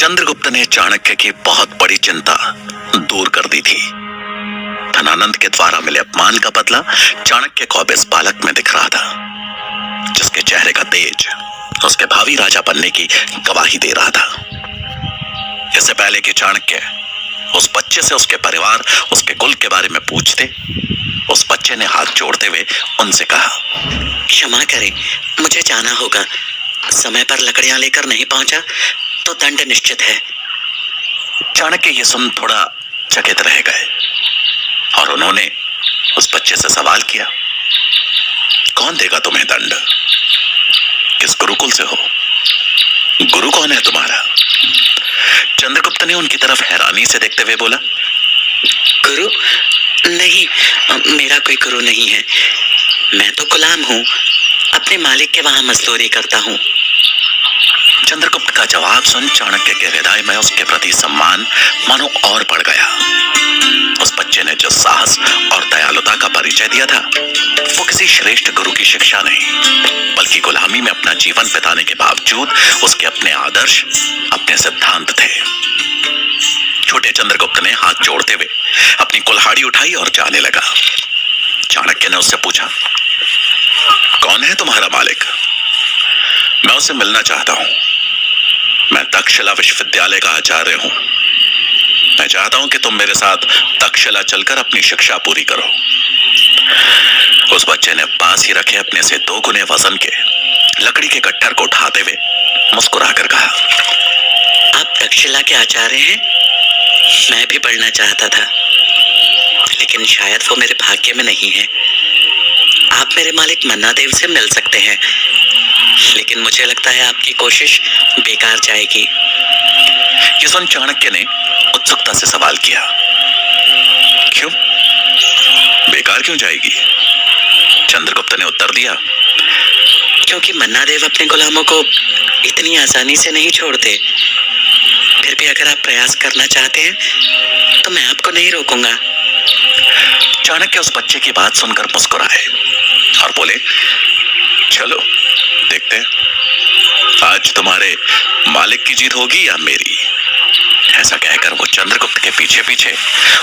चंद्रगुप्त ने चाणक्य की बहुत बड़ी चिंता दूर कर दी थी। धनानंद के द्वारा मिले अपमान का बदला चाणक्य को अब इस बालक में दिख रहा था, जिसके चेहरे का तेज उसके भावी राजा बनने की गवाही दे रहा था। इससे पहले कि चाणक्य उस बच्चे से उसके परिवार, उसके कुल के बारे में पूछते, उस बच्चे ने हाथ जोड़ते हुए उनसे कहा, क्षमा करें, मुझे जाना होगा। समय पर लकड़ियां लेकर नहीं पहुंचा तो दंड निश्चित है। चाणक्य ये सुन थोड़ा चकित रह गए और उन्होंने उस बच्चे से सवाल किया, कौन देगा तुम्हें दंड? किस गुरुकुल से हो? गुरु कौन है तुम्हारा? चंद्रगुप्त ने उनकी तरफ हैरानी से देखते हुए बोला, गुरु नहीं, मेरा कोई गुरु नहीं है। मैं तो गुलाम हूँ, अपने मालिक के वहां मजदूरी करता हूँ। चंद्रगुप्त का जवाब सुन चाणक्य के हृदय में उसके प्रति सम्मान मानो और बढ़ गया। उस बच्चे ने जो साहस और दयालुता का परिचय दिया था, वो किसी श्रेष्ठ गुरु की शिक्षा नहीं, बल्कि गुलामी में अपना जीवन बिताने के बावजूद उसके अपने आदर्श, अपने सिद्धांत थे। छोटे चंद्रगुप्त ने हाथ जोड़ते हुए अपनी कुल्हाड़ी उठाई और जाने लगा। चाणक्य ने उससे पूछा, कौन है तुम्हारा मालिक? मैं उससे मिलना चाहता हूं। मैं तक्षशिला विश्वविद्यालय का आचार्य हूं। मैं चाहता हूं कि तुम मेरे साथ तक्षशिला चलकर अपनी शिक्षा पूरी करो। उस बच्चे ने पास ही रखे अपने से 2 गुने वजन के लकड़ी के गट्ठर को उठाते हुए मुस्कुराकर कहा, आप तक्षशिला के आचार्य हैं? मैं भी पढ़ना चाहता था, लेकिन शायद वो मेरे भाग्य में नहीं है। आप मेरे मालिक मन्ना देव से मिल सकते हैं, लेकिन मुझे लगता है आपकी कोशिश बेकार जाएगी। ये सुन चाणक्य ने उत्सुकता से सवाल किया, क्यों? बेकार क्यों जाएगी? चंद्रगुप्त ने उत्तर दिया, क्योंकि मन्ना देव अपने गुलामों को इतनी आसानी से नहीं छोड़ते। फिर भी अगर आप प्रयास करना चाहते हैं तो मैं आपको नहीं रोकूंगा। चाणक्य उस बच्चे की बात सुनकर मुस्कुराए और बोले, चलो देखते हैं, आज तुम्हारे मालिक की जीत होगी या मेरी? ऐसा कहकर वो चंद्रगुप्त के पीछे पीछे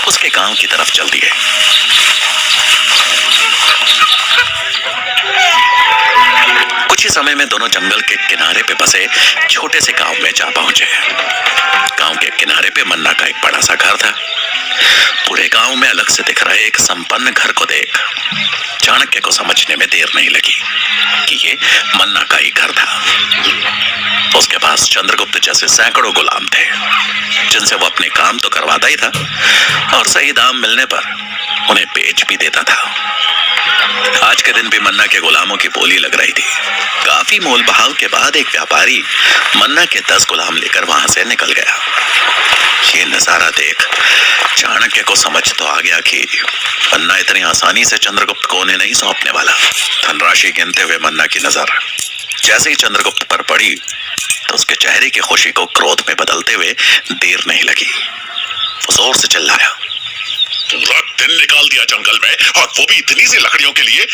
उसके गांव की तरफ चल दिए। कुछ ही समय में दोनों जंगल के किनारे पे बसे छोटे से गांव में जा पहुंचे। गांव के किनारे पे मन्ना का एक बड़ा सा घर था। पूरे गांव में अलग से दिख रहे एक संपन्न घर को देख चाणक्य को समझने में देर नहीं लगी कि ये मन्ना का ही घर था। उसके पास चंद्रगुप्त जैसे सैकड़ों गुलाम थे, जिनसे वो अपने काम तो करवाता ही था और सही दाम मिलने पर उन्हें बेच भी देता था। आज के दिन भी मन्ना के गुलामों की बोली लग रही थी। काफी मोल भाव के बाद एक व्यापारी मन्ना के 10 गुलाम लेकर वहां से निकल गया। ये नजारा देख चाणक्य को समझ तो आ गया कि मन्ना इतनी आसानी से चंद्रगुप्त को उन्हें नहीं सौंपने वाला। धनराशि गिनते हुए मन्ना की नजर जैसे ही चंद्रगुप्त पर पड़ी तो उसके चेहरे की खुशी को क्रोध में बदलते हुए देर नहीं लगी। वो जोर से चिल्लाया, पूरा दिन निकाल दिया जंगल में और वो भी इतनी सी लकड़ियों के लिए।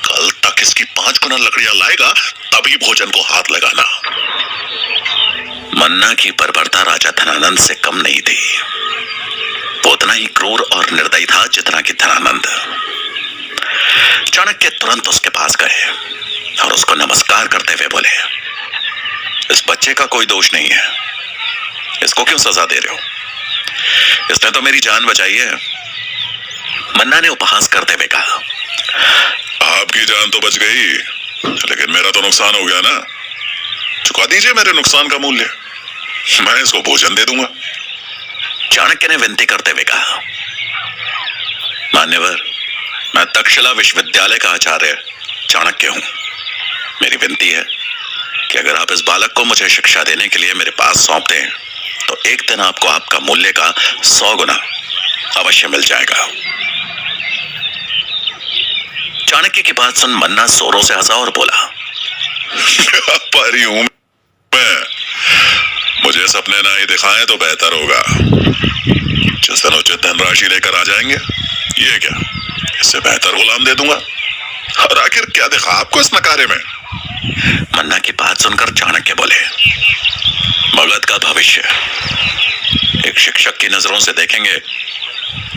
कल तक इसकी 5 गुना लकड़ियां लाएगा तभी भोजन को हाथ लगाना। मन्ना की बर्बरता राजा धनानंद से कम नहीं थी। वो उतना ही क्रूर और निर्दयी था जितना कि धनानंद। चाणक्य तुरंत उसके पास गए और उसको नमस्कार करते हुए बोले, इस बच्चे का कोई दोष नहीं है, इसको क्यों सजा दे रहे हो? इसने तो मेरी जान बचाई है। मन्ना ने उपहास करते हुए कहा, आपकी जान तो बच गई, लेकिन मेरा तो नुकसान हो गया ना। चुका दीजिए मेरे नुकसान का मूल्य, मैं इसको भोजन दे दूंगा। चाणक्य ने विनती करते हुए कहा, मान्यवर, मैं तक्षशिला विश्वविद्यालय का आचार्य चाणक्य हूं। मेरी विनती है कि अगर आप इस बालक को मुझे शिक्षा देने के लिए मेरे पास सौंप दें तो एक दिन आपको आपका मूल्य का 100 गुना अवश्य मिल जाएगा। चाणक्य की बात सुन मन्ना जोरों से हंसा और बोला, व्यापारी हूं मैं, मुझे सपने ना ही दिखाएं तो बेहतर होगा। जिस दिन उचित धनराशि लेकर आ जाएंगे, ये क्या, इससे बेहतर गुलाम दे दूंगा। और आखिर क्या देखा आपको इस नकारे में? मन्ना की बात सुनकर चाणक्य बोले, मगर मगध का भविष्य। एक शिक्षक की नजरों से देखेंगे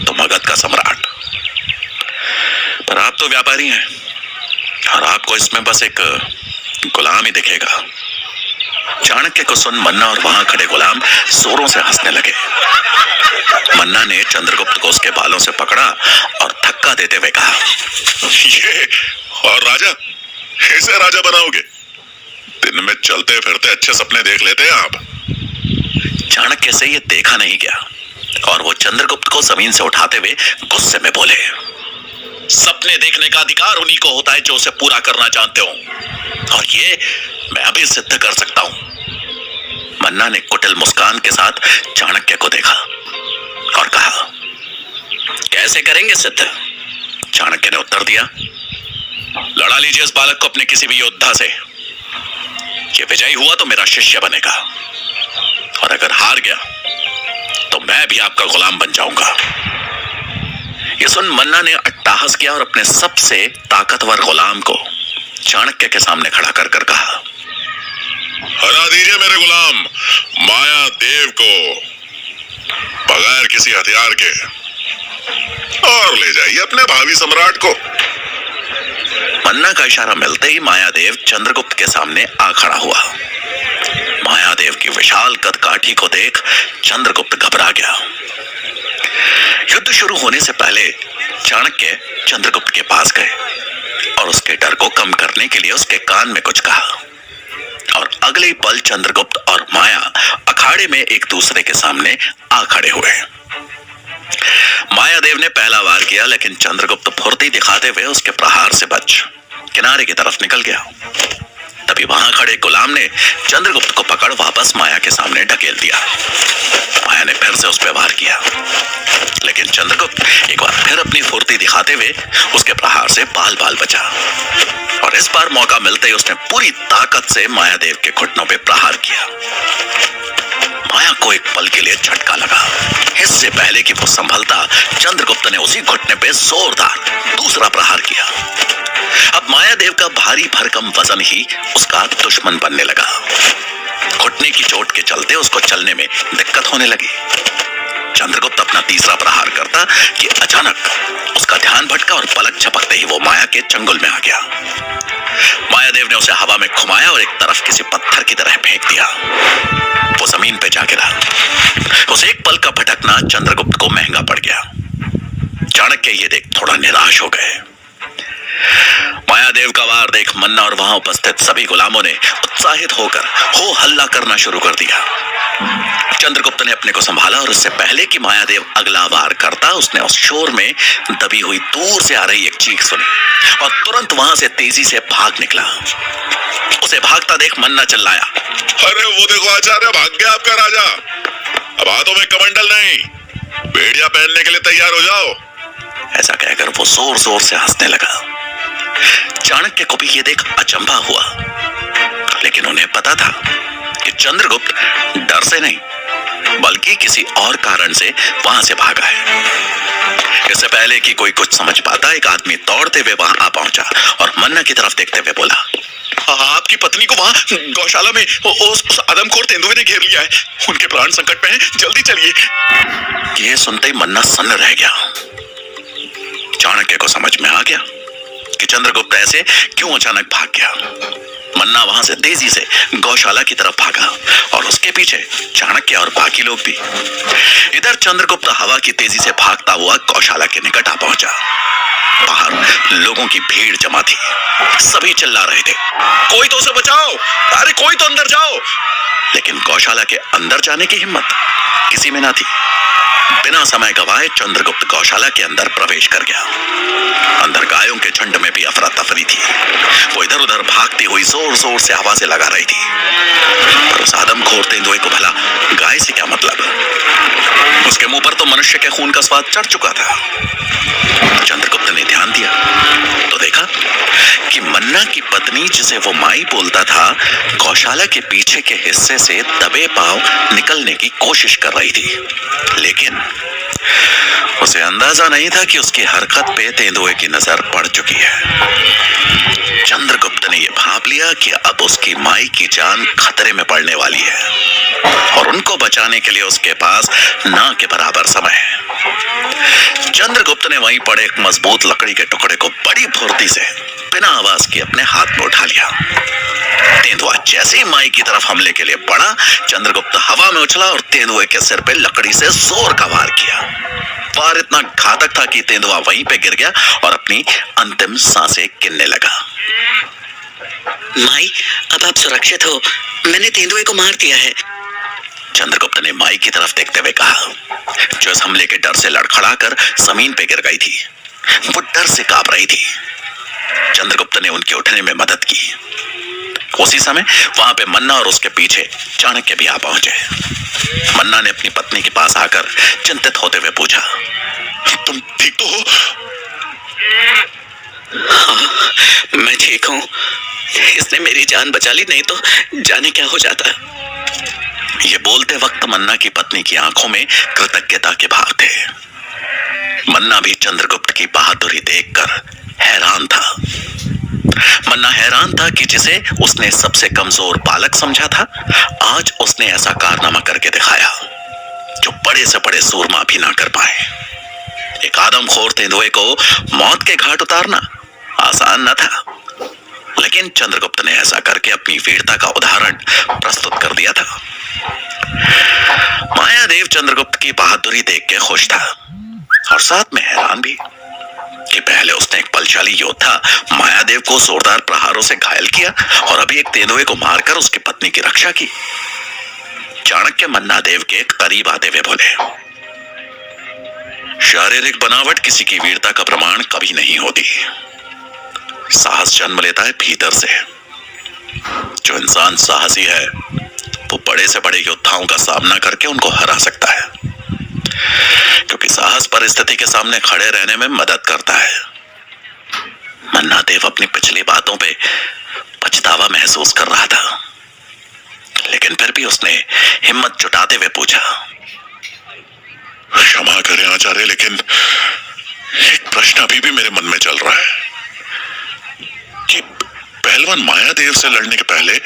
तो मगध का सम्राट, पर आप तो व्यापारी हैं और आपको इसमें बस एक गुलाम ही दिखेगा। चाणक्य को सुन मन्ना और वहां खड़े गुलाम जोरों से हंसने लगे। मन्ना ने चंद्रगुप्त को उसके बालों से पकड़ा और धक्का देते हुए कहा, ये और राजा, ऐसे राजा बनाओगे? दिन में चलते फिरते अच्छे सपने देख लेते हैं आप। चाणक्य से ये देखा नहीं गया और वो चंद्रगुप्त को जमीन से उठाते हुए गुस्से में बोले, सपने देखने का अधिकार उन्हीं को होता है जो उसे पूरा करना चाहते हो, और ये मैं अभी सिद्ध कर सकता हूं। मन्ना ने कुटिल मुस्कान के साथ चाणक्य को देखा और कहा, कैसे करेंगे सिद्ध? चाणक्य ने उत्तर दिया, लड़ा लीजिए इस बालक को अपने किसी भी योद्धा से। ये विजयी हुआ तो मेरा शिष्य बनेगा, और अगर हार गया तो मैं भी आपका गुलाम बन जाऊंगा। ये सुन मन्ना ने अट्टहास किया और अपने सबसे ताकतवर गुलाम को चाणक्य के सामने खड़ा कर कर कहा, हरा दीजिए मेरे गुलाम माया देव को बगैर किसी हथियार के, और ले जाइए अपने भावी सम्राट को। मन्ना का इशारा मिलते ही मायादेव चंद्रगुप्त के सामने आ खड़ा हुआ। मायादेव की विशाल कद काठी को देख चंद्रगुप्त घबरा गया। युद्ध शुरू होने से पहले चाणक्य चंद्रगुप्त के पास गए और उसके डर को कम करने के लिए उसके कान में कुछ कहा, और अगले ही पल चंद्रगुप्त और माया अखाड़े में एक दूसरे के सामने आ खड़े हुए। मायादेव ने पहला वार किया, लेकिन चंद्रगुप्त फुर्ती दिखाते हुए उसके प्रहार से बच किनारे की तरफ निकल गया। तभी वहां खड़े गुलाम ने चंद्रगुप्त को पकड़ वापस माया के सामने ढकेल दिया। माया ने फिर से उस पर वार किया, लेकिन चंद्रगुप्त एक बार फिर अपनी फुर्ती दिखाते हुए उसके प्रहार से बाल बाल बचा, और इस बार मौका मिलते ही उसने पूरी ताकत से मायादेव के घुटनों पे प्रहार किया। माया को एक पल के लिए झटका लगा। इससे पहले कि वो संभलता, चंद्रगुप्त ने उसी घुटने पे जोरदार दूसरा प्रहार किया। अब मायादेव का भारी भरकम वजन ही उसका दुश्मन बनने लगा। घुटने की चोट के चलते उसको चलने में दिक्कत होने लगी। चंद्रगुप्त अपना तीसरा प्रहार करता कि अचानक उसका ध्यान भटका और पलक झपकते ही वो माया के चंगुल में आ गया। मायादेव ने उसे हवा में घुमाया और एक तरफ किसी पत्थर की तरह फेंक दिया। वो जमीन पे जा गिरा। उस एक पल का भटकना चंद्रगुप्त को महंगा पड़ गया। चाणक्य ये देख थोड़ा निराश हो गए। मायादेव का वार देख मन्ना और वहां उपस्थित सभी गुलामों ने उत्साहित होकर हो हल्ला करना शुरू कर दिया। चंद्रगुप्त ने अपने को संभाला और उससे पहले कि मायादेव अगला वार करता, उसने उस शोर में दबी हुई दूर से आ रही एक चीख सुनी और तुरंत वहां से तेजी से भाग निकला। उसे भागता देख मन्ना चिल्लाया, अरे वो देखो आचार्य, भाग गया आपका राजा। अब हाथों में कमंडल नहीं, बेड़िया पहनने के लिए तैयार हो जाओ। ऐसा कहकर वो जोर जोर से हंसने लगा। चाणक्य को भी ये देख अचंभा हुआ, लेकिन उन्हें पता था कि चंद्रगुप्त डर से नहीं बल्कि किसी और कारण से वहां से भागा है। इससे पहले कि कोई कुछ समझ पाता, एक आदमी दौड़ते हुए वहां आ पहुंचा और मन्ना की तरफ देखते हुए बोला, आपकी पत्नी को वहां गौशाला में उस आदमखोर तेंदुए ने घेर लिया है। उनके प्राण संकट में हैं, जल्दी चलिए। ये सुनते ही मन्ना सन्न रह गया। चाणक्य को समझ में आ गया कि चंद्रगुप्त ऐसे क्यों अचानक भाग गया। मन्ना वहां से तेजी से गौशाला की तरफ भागा और उसके पीछे चाणक्य और बाकी लोग भी। इधर चंद्रगुप्त हवा की तेजी से भागता हुआ गौशाला के निकट आ पहुंचा। बाहर लोगों की भीड़ जमा थी। सभी चिल्ला रहे थे, कोई तो उसे बचाओ, अरे कोई तो अंदर जाओ। लेकिन गौशाला के अंदर जाने की हिम्मत किसी में ना थी। बिना समय गवाए चंद्रगुप्त गौशाला के अंदर प्रवेश कर गया। अंदर गायों के झुंड में भी अफरा तफरी थी। वो इधर उधर भागती हुई जोर जोर से आवाजें लगा रही थी। और उस आदमखोर तेंदुए को भला गाय से क्या मतलब? उसके मुंह पर तो मनुष्य के खून का स्वाद चढ़ चुका था। चंद्रगुप्त ने ध्यान दिया तो देखा कि मन्ना की पत्नी, जिसे वो माई बोलता था, गौशाला के पीछे के हिस्से से दबे पांव निकलने की कोशिश कर रही थी। लेकिन उसे अंदाजा नहीं था कि उसकी हरकत पे तेंदुए की नजर पड़ चुकी है। चंद्रगुप्त ने यह भांप लिया कि अब उसकी माई की जान खतरे में पड़ने वाली है को बचाने के लिए उसके पास ना के बराबर समय है। चंद्रगुप्त ने वहीं पड़े एक मजबूत लकड़ी के टुकड़े को बड़ी फुर्ती से बिना आवाज के अपने हाथ में उठा लिया। तेंदुआ जैसे ही माई की तरफ हमले के लिए बढ़ा, चंद्रगुप्त हवा में उछला और तेंदुए के सिर पे लकड़ी से जोर का वार किया। वार इतना घातक था कि तेंदुआ वहीं पे गिर गया और अपनी अंतिम सांसें गिनने लगा। माई, अब आप सुरक्षित हो। मैंने तेंदुए को मार दिया है। चंद्रगुप्त ने माई की तरफ देखते हुए कहा, जो इस हमले के डर से लड़खड़ाकर जमीन पे गिर गई थी। वो डर से कांप रही थी। चंद्रगुप्त ने उनके उठने में मदद की। उसी समय वहां पे मन्ना और उसके पीछे चाणक्य भी आ पहुंचे। मन्ना ने अपनी पत्नी के पास आकर चिंतित होते हुए पूछा, तुम ठीक तो हो? हाँ, मैं ठीक हूँ। इसने मेरी जान बचा ली, नहीं तो जाने क्या हो जाता। ये बोलते वक्त मन्ना की पत्नी की आंखों में कृतज्ञता के भाव थे। मन्ना भी चंद्रगुप्त की बहादुरी देखकर हैरान था। मन्ना हैरान था कि जिसे उसने सबसे कमजोर बालक समझा था, आज उसने ऐसा कारनामा करके दिखाया जो बड़े से बड़े सूरमा भी ना कर पाए। एक आदमखोर तेंदुए को मौत के घाट उतारना आसान न था, लेकिन चंद्रगुप्त ने ऐसा करके अपनी वीरता का उदाहरण प्रस्तुत कर दिया था। मायादेव चंद्रगुप्त की बहादुरी देख के खुश था और साथ में हैरान भी कि पहले उसने एक बलशाली योद्धा मायादेव को जोरदार प्रहारों से घायल किया और अभी एक तेंदुए को मारकर उसकी पत्नी की रक्षा की। चाणक्य मन्ना देव के करीब आते हुए बोले, शारीरिक बनावट किसी की वीरता का प्रमाण कभी नहीं होती। साहस जन्म लेता है भीतर से। जो इंसान साहसी है वो बड़े से बड़े योद्धाओं का सामना करके उनको हरा सकता है, क्योंकि साहस परिस्थिति के सामने खड़े रहने में मदद करता है। मन्ना देव अपनी पिछली बातों पे पछतावा महसूस कर रहा था, लेकिन फिर भी उसने हिम्मत जुटाते हुए पूछा, क्षमा करें आचार्य, लेकिन एक प्रश्न अभी भी मेरे मन में चल रहा है कि पहलवान मायादेव से लड़ने के पहले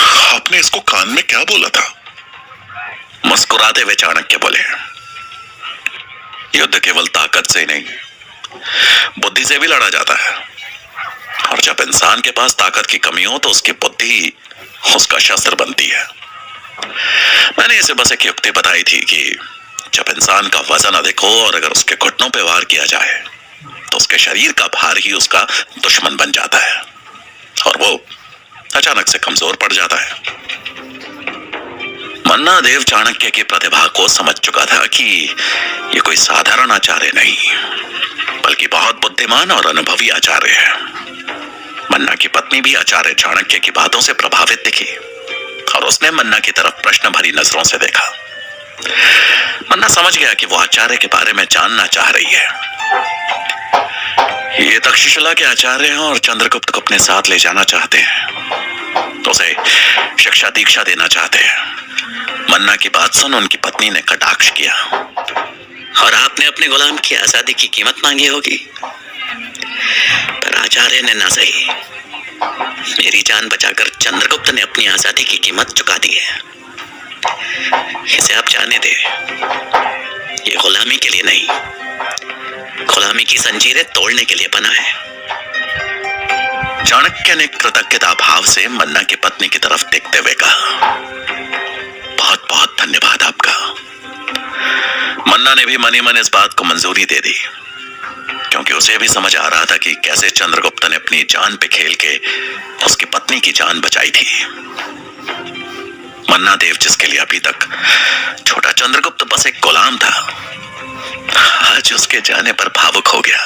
आपने इसको कान में क्या बोला था? मुस्कुराते हुए चाणक्य बोले, युद्ध केवल ताकत से नहीं, बुद्धि से भी लड़ा जाता है। और जब इंसान के पास ताकत की कमी हो तो उसकी बुद्धि उसका शस्त्र बनती है। मैंने इसे बस एक युक्ति बताई थी कि जब इंसान का वजन अधिक हो और अगर उसके घुटनों पे वार किया जाए तो उसके शरीर का भार ही उसका दुश्मन बन जाता है और वो अचानक से कमजोर पड़ जाता है। मन्ना देव चाणक्य की प्रतिभा को समझ चुका था कि ये कोई साधारण आचार्य नहीं, बल्कि बहुत बुद्धिमान और अनुभवी आचार्य है। मन्ना की पत्नी भी आचार्य चाणक्य की बातों से प्रभावित दिखी और उसने मन्ना की तरफ प्रश्न भरी नजरों से देखा। मन्ना समझ गया कि वो आचार्य के बारे में जानना चाह रही है। ये तक्षशिला के आचार्य हैं और चंद्रगुप्त को अपने साथ ले जाना चाहते हैं, तो उसे शिक्षा दीक्षा देना चाहते हैं। मन्ना की बात सुन उनकी पत्नी ने कटाक्ष किया, और आपने अपने गुलाम की आजादी की कीमत मांगी होगी, पर आचार्य ने ना सही। मेरी जान बचाकर चंद्रगुप्त ने अपनी आजादी की कीमत चुका दी है। इसे आप जाने दे, ये गुलामी के लिए नहीं, गुलामी की जंजीरें तोड़ने के लिए बना है। चाणक्य ने कृतज्ञता भाव से मन्ना की पत्नी की तरफ देखते हुए कहा, बहुत बहुत धन्यवाद आपका। मन्ना ने भी मनी मन इस बात को मंजूरी दे दी, क्योंकि उसे भी समझ आ रहा था कि कैसे चंद्रगुप्त ने अपनी जान पे खेल के उसकी पत्नी की जान बचाई थी। मन्ना देव, जिसके लिए अभी तक छोटा चंद्रगुप्त बस एक गुलाम था, आज उसके जाने पर भावुक हो गया।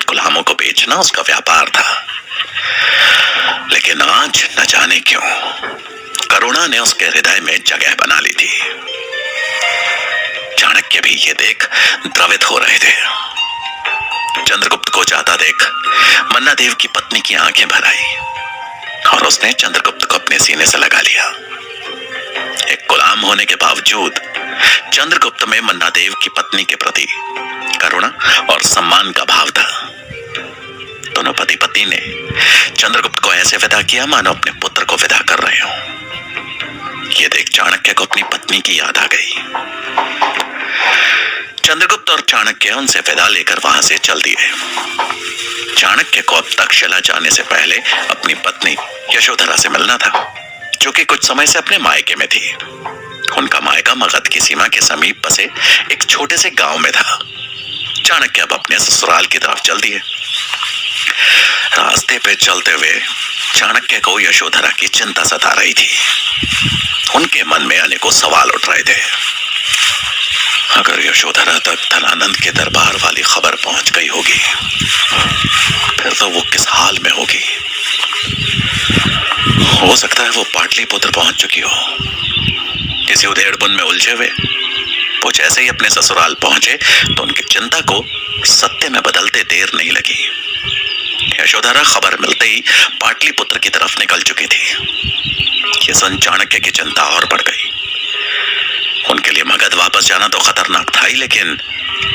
गुलामों को बेचना उसका व्यापार था, लेकिन आज न जाने क्यों करुणा ने उसके हृदय में जगह बना ली थी। चाणक्य भी ये देख द्रवित हो रहे थे। चंद्रगुप्त को जाता देख मन्ना देव की पत्नी की आंखें भर आई और उसने चंद्रगुप्त को अपने सीने से लगा लिया। एक गुलाम होने के बावजूद चंद्रगुप्त में मन्ना देव की पत्नी के प्रति करुणा और सम्मान का भाव था। दोनों पति पत्नी ने चंद्रगुप्त को ऐसे विदा किया मानो अपने पुत्र को विदा कर रहे हो। ये देख चाणक्य को अपनी पत्नी की याद आ गई। चंद्रगुप्त और चाणक्य उनसे विदा लेकर वहां से चल दिए। चाणक्य को अब तक्षशिला जाने से पहले अपनी पत्नी यशोधरा से मिलना था, जो कि कुछ समय से अपने मायके में थी। उनका मायका मगध की सीमा के समीप बसे एक छोटे से गांव में था। चाणक्य अब अपने ससुराल की तरफ चल दिए। रास्ते पे चलते हुए चाणक्य को यशोधरा की चिंता सता रही थी। उनके मन में अनेकों सवाल उठ रहे थे। अगर यशोधरा तक धनानंद के दरबार वाली खबर पहुंच गई होगी, फिर तो वो किस हाल में होगी। हो सकता है वो पाटलिपुत्र पहुंच चुकी हो। किसी उधेड़बुन में उलझे हुए वो जैसे ही अपने ससुराल पहुंचे तो उनकी चिंता को सत्य में बदलते देर नहीं लगी। यशोधरा खबर मिलते ही पाटलिपुत्र की तरफ निकल चुकी थी। ये सुन चाणक्य की चिंता और बढ़ गई। उनके लिए मगध वापस जाना तो खतरनाक था ही, लेकिन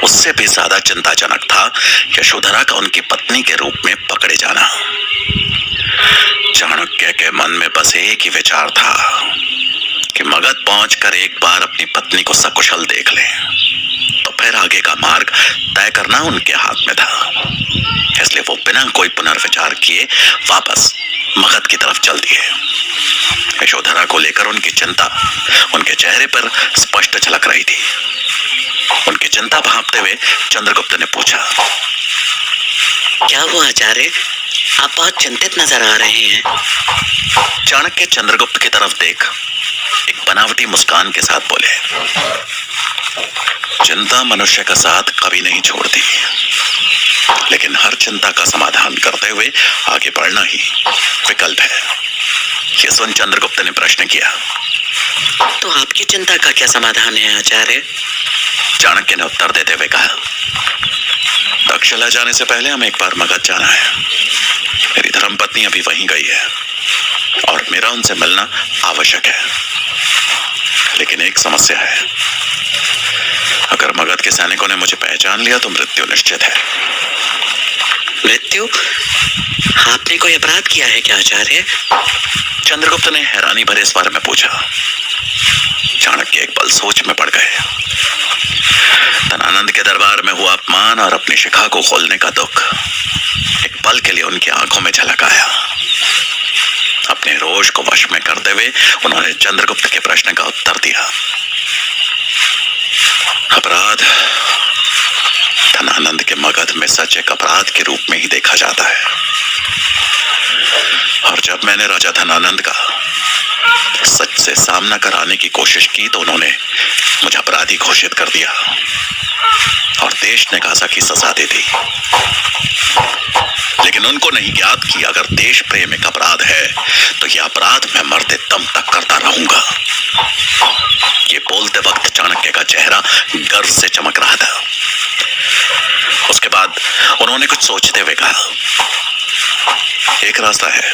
उससे भी ज्यादा चिंताजनक था यशोधरा का उनकी पत्नी के रूप में पकड़े जाना। चाणक्य के मन में बस एक ही विचार था कि मगध पहुंचकर एक बार अपनी पत्नी को सकुशल देख ले, तो फिर आगे का मार्ग तय करना उनके हाथ में था। इसलिए वो बिना कोई पुनर्विचार किए वापस मगध की तरफ चल दिए। यशोधरा को लेकर उनकी चिंता उनके चेहरे पर स्पष्ट झलक रही थी। उनकी चिंता भांपते हुए चंद्रगुप्त ने पूछा, क्या हुआ आचार्य, आप बहुत चिंतित नजर आ रहे हैं। चाणक्य चंद्रगुप्त की तरफ देख एक बनावटी मुस्कान के साथ बोले, चिंता मनुष्य का साथ कभी नहीं छोड़ती, लेकिन हर चिंता का समाधान करते हुए आगे बढ़ना ही विकल्प है। ये सुन चंद्रगुप्त ने प्रश्न किया, तो आपकी चिंता का क्या समाधान है आचार्य? चाणक्य ने उत्तर देते हुए कहा, तक्षशिला जाने से पहले हमें एक बार मगध जाना है। मेरी धर्मपत्नी अभी वहीं गई है और मेरा उनसे मिलना आवश्यक है, लेकिन एक समस्या है। अगर मगध के सैनिकों ने मुझे पहचान लिया तो मृत्यु निश्चित है। मृत्यु? आपने कोई अपराध किया है क्या आचार्य? चंद्रगुप्त ने हैरानी भरे स्वर में पूछा। चाणक्य एक पल सोच में पड़ गए। धनानंद के दरबार में हुआ अपमान और अपनी शिखा को खोलने का दुख एक पल के लिए उनकी आंखों में झलक आया। अपने रोष को वश में करते हुए उन्होंने चंद्रगुप्त के प्रश्न का उत्तर दिया। अपराध धनानंद के मगध में सच एक अपराध के रूप में ही देखा जाता है, और जब मैंने राजा धनानंद का सच से सामना कराने की कोशिश की तो उन्होंने मुझे अपराधी घोषित कर दिया और देश निकासा की सजा दे दी। लेकिन उनको नहीं ज्ञात कि अगर देश प्रेम एक अपराध है तो यह अपराध मैं मरते दम तक करता रहूंगा। ये बोलते वक्त चाणक्य का चेहरा गर्व से चमक रहा था। उसके बाद उन्होंने कुछ सोचते हुए कहा, एक रास्ता है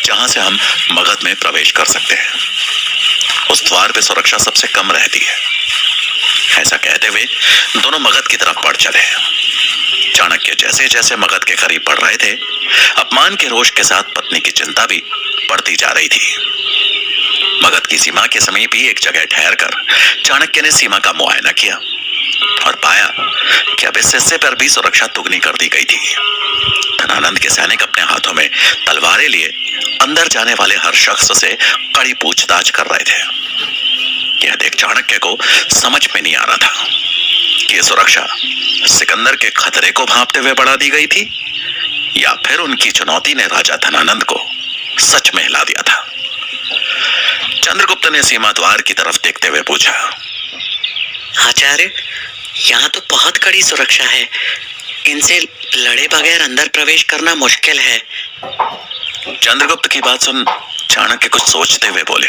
जहां से हम मगध में प्रवेश कर सकते हैं। उस द्वार पे सुरक्षा सबसे कम रहती है। ऐसा कहते हुए दोनों मगध की तरफ बढ़ चले। चाणक्य जैसे जैसे मगध के करीब बढ़ रहे थे, अपमान के रोष के साथ पत्नी की चिंता भी बढ़ती जा रही थी। मगध की सीमा के समीप ही एक जगह ठहरकर चाणक्य ने सीमा का मुआयना किया और पाया कि अब इस हिस्से पर भी सुरक्षा दुगनी कर दी गई थी। धनानंद के सैनिक अपने हाथों में तलवारें लिए अंदर जाने वाले हर शख्स से कड़ी पूछताछ कर रहे थे। यह देख चाणक्य को समझ में नहीं आ रहा था कि यह सुरक्षा सिकंदर के खतरे को भांपते हुए बढ़ा दी गई थी या फिर उनकी चुनौती ने राजा धनानंद को सच में हिला दिया था। चंद्रगुप्त ने सीमा द्वार की तरफ देखते हुए पूछा, आचार्य, यहाँ तो बहुत कड़ी सुरक्षा है। इनसे लड़े बगैर अंदर प्रवेश करना मुश्किल है। चंद्रगुप्त की बात सुन चाणक्य कुछ सोचते हुए बोले,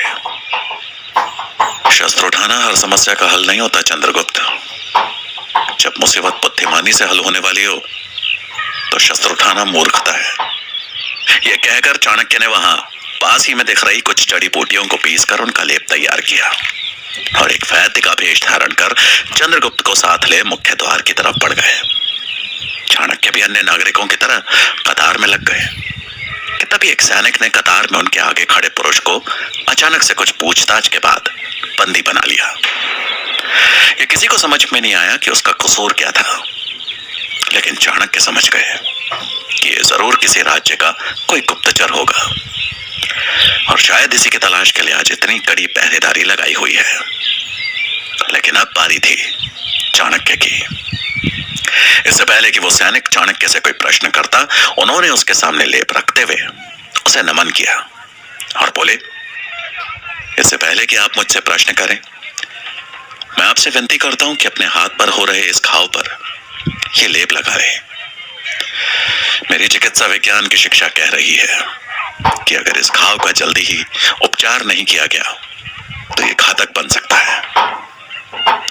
शस्त्र उठाना हर समस्या का हल नहीं होता चंद्रगुप्त। जब मुसीबत बुद्धिमानी से हल होने वाली हो तो शस्त्र उठाना मूर्खता है। यह कहकर चाणक्य ने वहां पास ही में दिख रही कुछ जड़ी बूटियों को पीसकर उनका लेप तैयार किया और एक वैद्य का भेष धारण कर चंद्रगुप्त को साथ ले मुख्य द्वार की तरफ बढ़ गए। चाणक्य भी अन्य नागरिकों की तरह कतार में लग गए। कि तभी एक सैनिक ने कतार में उनके आगे खड़े पुरुष को अचानक से कुछ पूछताछ के बाद बंदी बना लिया। ये किसी को समझ में नहीं आया कि उसका कसूर क्या था, लेकिन चाणक्य समझ गए कि ये जरूर किसी राज्य का कोई गुप्तचर होगा और शायद इसी की तलाश के लिए आज इतनी कड़ी पहरेदारी लगाई हुई है। लेकिन अब बारी थी चाणक्य की। इससे पहले कि वो सैनिक चाणक्य से कोई प्रश्न करता, उन्होंने उसके सामने लेप रखते हुए उसे नमन किया और बोले, इससे पहले कि आप मुझसे प्रश्न करें, मैं आपसे विनती करता हूं कि अपने हाथ पर हो रहे इस घाव पर ये लेप लगा लें। मेरी चिकित्सा विज्ञान की शिक्षा कह रही है कि अगर इस घाव का जल्दी ही उपचार नहीं किया गया तो ये घातक बन सकता है।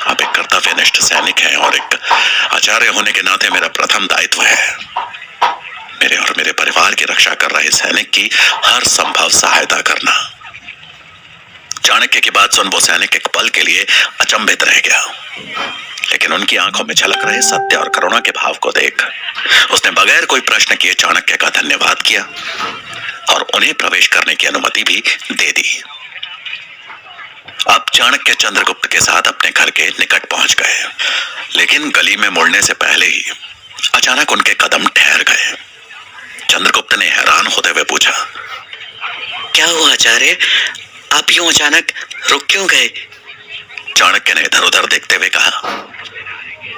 आप एक कर्तव्यनिष्ठ सैनिक हैं और एक आचार्य होने के नाते मेरा प्रथम दायित्व है मेरे और मेरे परिवार की रक्षा कर रहे सैनिक की हर संभव सहायता करना। चाणक्य की बात सुन वो सैनिक एक पल के लिए अचंभित रह गया, लेकिन उनकी आंखों में झलक रहे सत्य और करुणा के भाव को देख उसने बगैर कोई प्रश्न किए चाणक्य का धन्यवाद किया और उन्हें प्रवेश करने की अनुमति भी दे दी। अब चाणक्य चंद्रगुप्त के साथ अपने घर के निकट पहुंच गए, लेकिन गली में मुड़ने से पहले ही अचानक उनके कदम ठहर गए। चंद्रगुप्त ने हैरान होते हुए पूछा, क्या हुआ आचार्य, आप यूं अचानक रुक क्यों गए? चाणक्य ने इधर उधर देखते हुए कहा,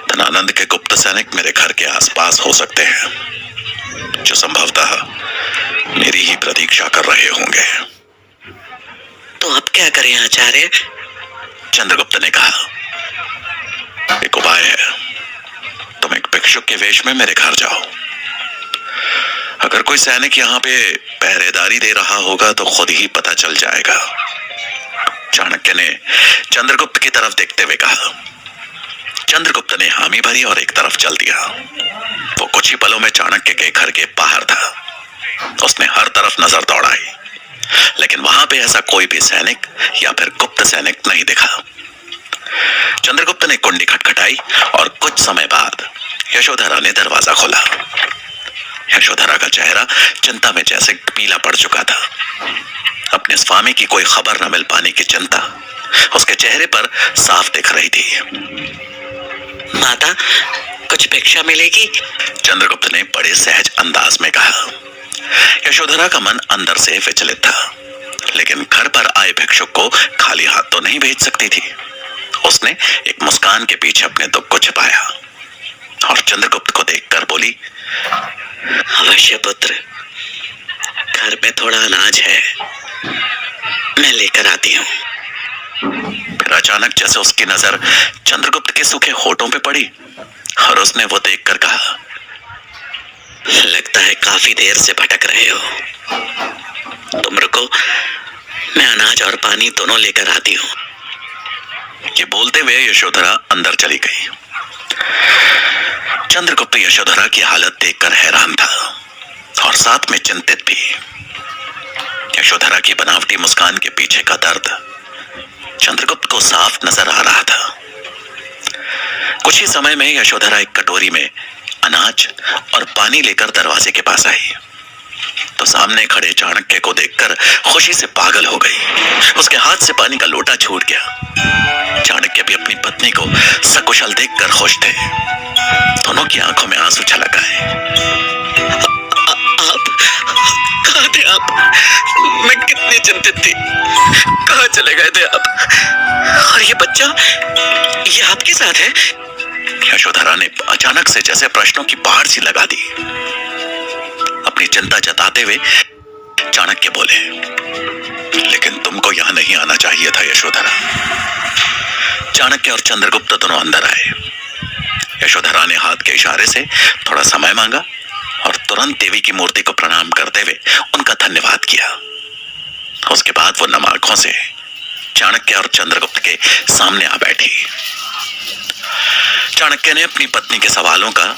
धनानंद के गुप्त सैनिक मेरे घर के आसपास हो सकते हैं, जो संभवतः मेरी ही प्रतीक्षा कर रहे होंगे। तो अब क्या करें आचार्य? चंद्रगुप्त ने कहा, एक उपाय है, तुम एक भिक्षुक के वेश में मेरे घर जाओ। अगर कोई सैनिक यहाँ पे पहरेदारी दे रहा होगा तो खुद ही पता चल जाएगा। चाणक्य ने चंद्रगुप्त की तरफ देखते हुए कहा। चंद्रगुप्त ने हामी भरी और एक तरफ चल दिया। वो कुछ ही पलों में चाणक्य के घर के बाहर था। उसने हर तरफ नजर दौड़ाई, लेकिन वहां पे ऐसा कोई भी सैनिक या फिर गुप्त सैनिक नहीं दिखा। चंद्रगुप्त ने कुंडी खटखटाई और कुछ समय बाद यशोधरा ने दरवाजा खोला। यशोधरा का चेहरा चिंता में जैसे पीला पड़ चुका था। अपने स्वामी की कोई खबर न मिल पाने की चिंता उसके चेहरे पर साफ दिख रही थी। माता, कुछ भिक्षा मिलेगी? चंद्रगुप्त ने बड़े सहज अंदाज में कहा। यशोधरा का मन अंदर से विचलित था, लेकिन घर पर आए भिक्षुक को खाली हाथ तो नहीं भेज सकती थी। उसने एक मुस्कान के पीछे अपने दुख को छिपाया और चंद्रगुप्त को देखकर बोली, अवश्य पुत्र, घर में थोड़ा अनाज है, मैं लेकर आती हूँ। फिर अचानक जैसे उसकी नजर चंद्रगुप्त के सूखे होठों पे पड़ी और उसने वो देखकर कहा, लगता है काफी देर से भटक रहे हो। तुम रुको, मैं अनाज और पानी दोनों लेकर आती हूँ। ये बोलते हुए यशोधरा अंदर चली गई। चंद्रगुप्त यशोधरा की हालत देखकर हैरान था और साथ में चिंतित भी। यशोधरा की बनावटी मुस्कान के पीछे का दर्द चंद्रगुप्त को साफ नजर आ रहा था। कुछ ही समय में यशोधरा एक कटोरी में अनाज और पानी लेकर दरवाजे के पास आई तो सामने खड़े चाणक्य को देखकर खुशी से पागल हो गई। उसके हाथ से पानी का लोटा छूट गया। चाणक्य भी अपनी पत्नी को सकुशल देखकर खुश थे। दोनों की आंखों में आंसू छलक आए। आप कहाँ थे? आप, मैं कितनी चिंतित थी, कहाँ चले गए थे आप? और ये बच्चा, ये आपके साथ है? यशोधरा ने अचानक से जैसे प्रश्नों की पहाड़ सी लगा दी। अपनी चिंता जताते हुए चाणक्य बोले, लेकिन तुमको यहां नहीं आना चाहिए था यशोधरा। चाणक्य और चंद्रगुप्त दोनों अंदर आए। यशोधरा ने हाथ के इशारे से थोड़ा समय मांगा और तुरंत देवी की मूर्ति को प्रणाम करते हुए उनका धन्यवाद किया। उसके बाद वो नम आंखों से चाणक्य और चंद्रगुप्त के सामने आ बैठी। चाणक्य ने अपनी पत्नी के सवालों का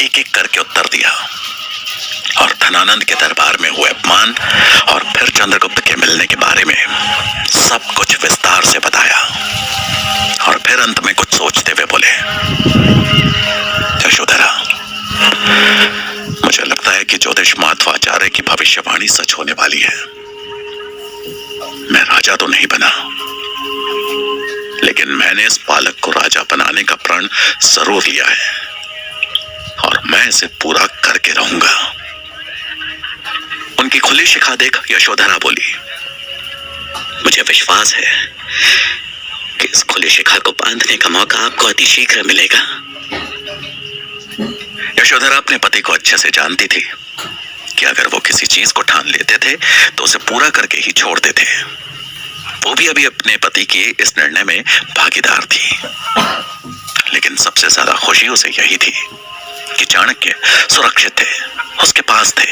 एक एक करके उत्तर दिया और धनानंद के दरबार में हुए अपमान और फिर चंद्रगुप्त के मिलने के बारे में सब कुछ विस्तार से बताया और फिर अंत में कुछ सोचते हुए बोले, यशोधरा, मुझे लगता है कि ज्योतिष महत्वाचार्य तरह की भविष्यवाणी सच होने वाली है। मैं राजा तो नहीं बना, लेकिन मैंने इस बालक को राजा बनाने का प्रण जरूर लिया है और मैं इसे पूरा करके रहूंगा। उनकी खुली शिखा देख यशोधरा बोली, मुझे विश्वास है कि इस खुली शिखा को बांधने का मौका आपको अति शीघ्र मिलेगा। यशोधरा अपने पति को अच्छे से जानती थी कि अगर वो किसी चीज को ठान लेते थे तो उसे पूरा करके ही छोड़ते थे। वो भी अभी अपने पति के इस निर्णय में भागीदार थी, लेकिन सबसे ज्यादा खुशी उसे यही थी कि चाणक्य सुरक्षित थे, उसके पास थे,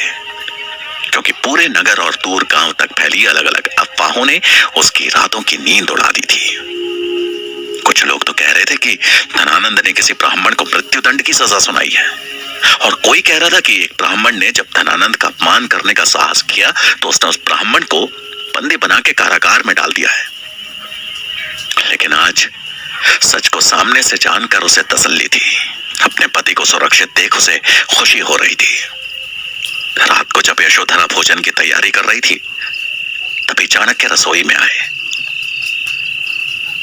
क्योंकि पूरे नगर और दूर गांव तक फैली अलग अलग अफवाहों ने उसकी रातों की नींद उड़ा दी थी। कुछ लोग तो कह रहे थे कि धनानंद ने किसी ब्राह्मण को मृत्युदंड की सजा सुनाई है, और कोई कह रहा था कि एक ब्राह्मण ने जब धनानंद का अपमान करने का साहस किया तो उसने उस ब्राह्मण को बंदी बना के कारागार में डाल दिया है। लेकिन आज सच को सामने से जानकर उसे तसल्ली थी, अपने पति को सुरक्षित देख उसे खुशी हो रही थी। रात को जब यशोधरा भोजन की तैयारी कर रही थी तभी चाणक्य रसोई में आए।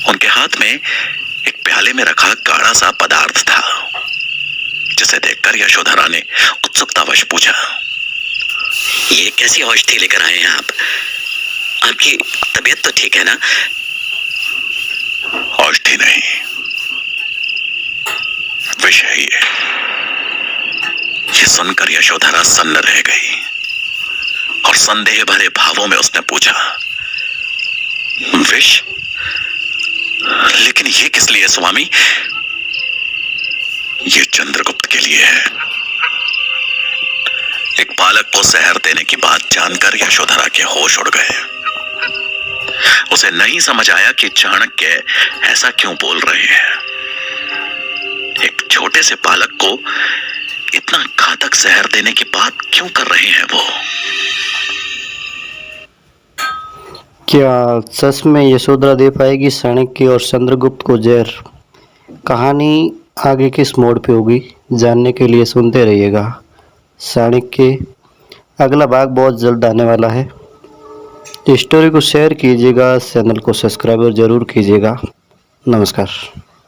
उनके हाथ में एक प्याले में रखा गाढ़ा सा पदार्थ था, जिसे देखकर यशोधरा ने उत्सुकतावश पूछा, ये कैसी औषधि लेकर आए हैं आप? आपकी तबीयत तो ठीक है ना? औषधि नहीं, विष है ये सुनकर यशोधरा सन्न रह गई और संदेह भरे भावों में उसने पूछा, विष? लेकिन ये किस लिए स्वामी? ये चंद्रगुप्त के लिए है। एक बालक को जहर देने की बात जानकर यशोधरा के होश उड़ गए। उसे नहीं समझ आया कि चाणक्य ऐसा क्यों बोल रहे हैं। एक छोटे से बालक को इतना घातक जहर देने की बात क्यों कर रहे हैं वो? क्या सच में यशोधरा दे पाएगी चाणक्य और चंद्रगुप्त को जहर? कहानी आगे किस मोड़ पे होगी जानने के लिए सुनते रहिएगा चाणक्य। अगला भाग बहुत जल्द आने वाला है। स्टोरी को शेयर कीजिएगा, चैनल को सब्सक्राइब जरूर कीजिएगा। नमस्कार।